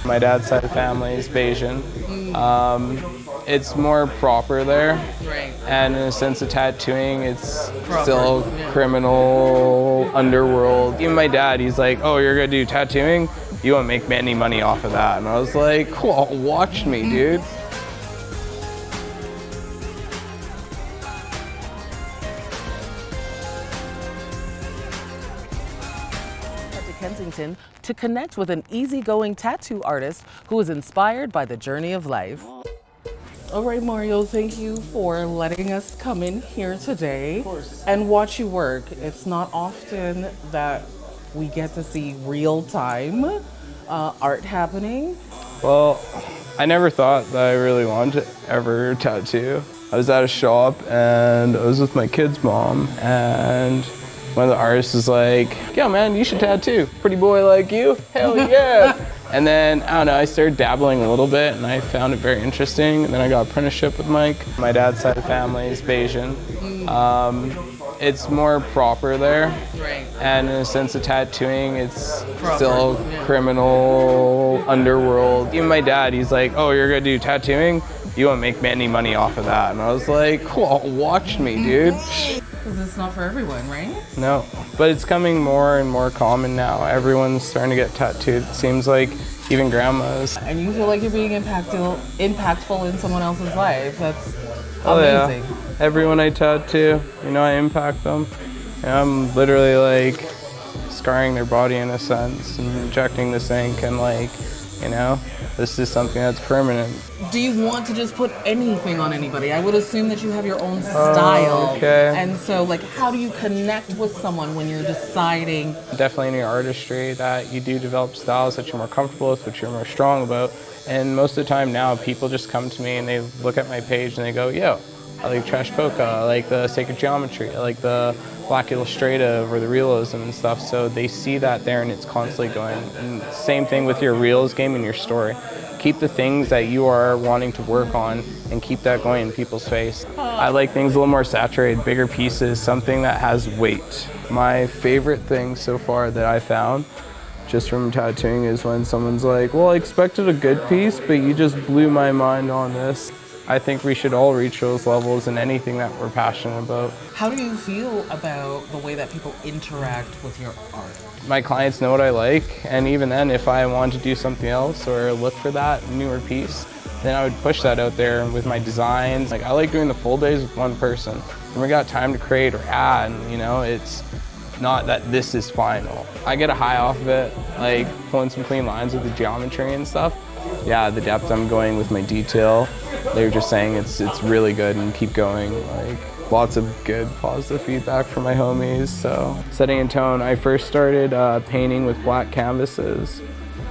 My dad's side of the family is Bajan. It's more proper there. Right. And in a sense of tattooing, it's still criminal underworld. Even my dad, he's like, oh, you're gonna do tattooing? You won't make any money off of that. And I was like, cool, watch me, dude. Kensington to connect with an easygoing tattoo artist who is inspired by the journey of life. All right, Mario, thank you for letting us come in here today and watch you work. It's not often that we get to see real-time art happening. Well, I never thought that I really wanted to ever tattoo. I was at a shop and I was with my kid's mom, and one of the artists was like, yo man, you should tattoo. Pretty boy like you? Hell yeah. And then, I don't know, I started dabbling a little bit and I found it very interesting. And then I got an apprenticeship with Mike. My dad's side of the family is Bajan. It's more proper there. Right. And in a sense of tattooing, it's still criminal underworld. Even my dad, he's like, oh, you're gonna do tattooing? You won't make any money off of that. And I was like, cool, watch me, dude. Because it's not for everyone, right? No, but it's coming more and more common now. Everyone's starting to get tattooed. It seems like even grandmas. And you feel like you're being impactful in someone else's life. That's Oh amazing. yeah, everyone I tattoo, you know, I impact them. And I'm literally like scarring their body in a sense and injecting this ink, and like, you know, this is something that's permanent. Do you want to just put anything on anybody? I would assume that you have your own style. Okay. And so, like, how do you connect with someone when you're deciding? Definitely in your artistry that you do develop styles that you're more comfortable with, which you're more strong about. And most of the time now, people just come to me and they look at my page and they go, yo, I like trash polka, I like the sacred geometry, I like the black illustrative or the realism and stuff. So they see that there and it's constantly going. And same thing with your reels game and your story. Keep the things that you are wanting to work on and keep that going in people's face. I like things a little more saturated, bigger pieces, something that has weight. My favorite thing so far that I found just from tattooing is when someone's like, well, I expected a good piece, but you just blew my mind on this. I think we should all reach those levels in anything that we're passionate about. How do you feel about the way that people interact with your art? My clients know what I like, and even then, if I want to do something else or look for that newer piece, then I would push that out there with my designs. Like, I like doing the full days with one person. When we got time to create or add, you know, it's not that this is final. I get a high off of it, like pulling some clean lines with the geometry and stuff. Yeah, the depth I'm going with my detail, they're just saying it's really good and keep going. Like, lots of good positive feedback from my homies. So setting a tone, I first started painting with black canvases.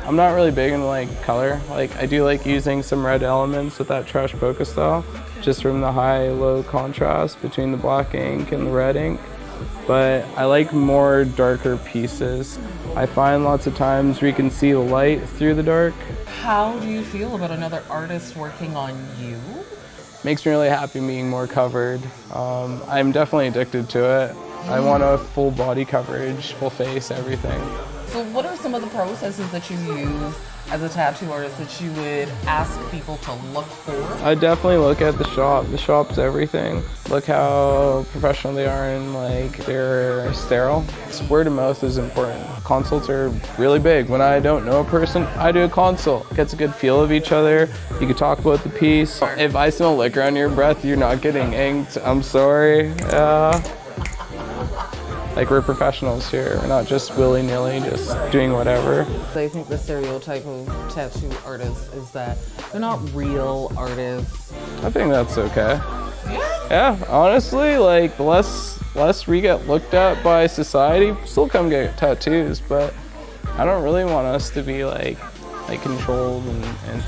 I'm not really big in like color. Like, I do like using some red elements with that trash polka style, just from the high-low contrast between the black ink and the red ink. But I like more darker pieces. I find lots of times we can see the light through the dark. How do you feel about another artist working on you? Makes me really happy being more covered. I'm definitely addicted to it. I want a full body coverage, full face, everything. So what are some of the processes that you use as a tattoo artist that you would ask people to look for? I definitely look at the shop. The shop's everything. Look how professional they are and like they're sterile. Word of mouth is important. Consults are really big. When I don't know a person, I do a consult. Gets a good feel of each other. You can talk about the piece. If I smell liquor on your breath, you're not getting inked. I'm sorry. Like, we're professionals here. We're not just willy-nilly, just doing whatever. I think the stereotype of tattoo artists is that they're not real artists. I think that's okay. Yeah, honestly, like, the less we get looked at by society, still come get tattoos, but I don't really want us to be like controlled, and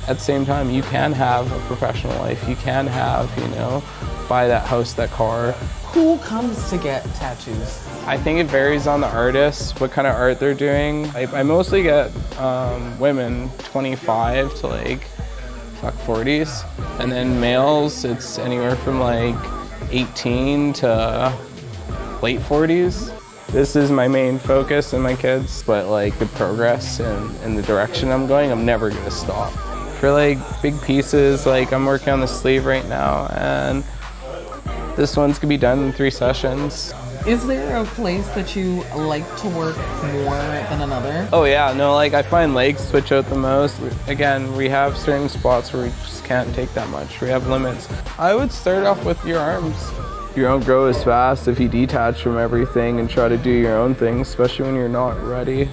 at the same time, you can have a professional life. You can have, you know, buy that house, that car. Who comes to get tattoos? I think it varies on the artist, what kind of art they're doing. I mostly get women 25 to like 40s, and then males, it's anywhere from like 18 to late 40s. this is my main focus in my kids, but like the progress and the direction I'm going, I'm never gonna stop. For like big pieces, like I'm working on the sleeve right now, and this one's gonna be done in 3 sessions. Is there a place that you like to work more than another? Oh yeah, no, like I find legs switch out the most. Again, we have certain spots where we just can't take that much. We have limits. I would start off with your arms. You don't grow as fast if you detach from everything and try to do your own thing, especially when you're not ready.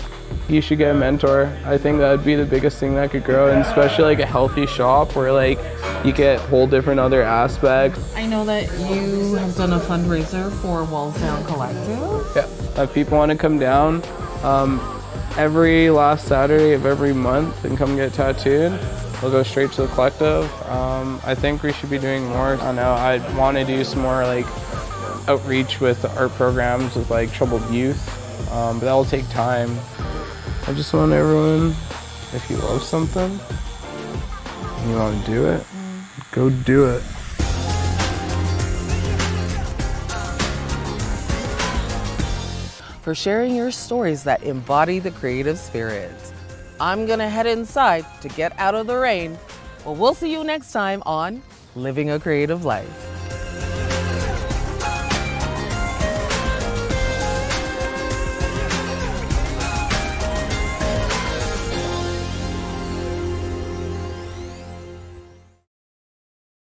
You should get a mentor. I think that would be the biggest thing that could grow, and especially like a healthy shop where like you get whole different other aspects. I know that you have done a fundraiser for Walls Down Collective. Yeah, if people want to come down every last Saturday of every month and come get tattooed, we'll go straight to the collective. I think we should be doing more. I don't know, I want to do some more like outreach with our programs with like troubled youth, but that will take time. I just want everyone, if you love something and you want to do it, go do it. For sharing your stories that embody the creative spirit. I'm gonna head inside to get out of the rain. Well, we'll see you next time on Living a Creative Life.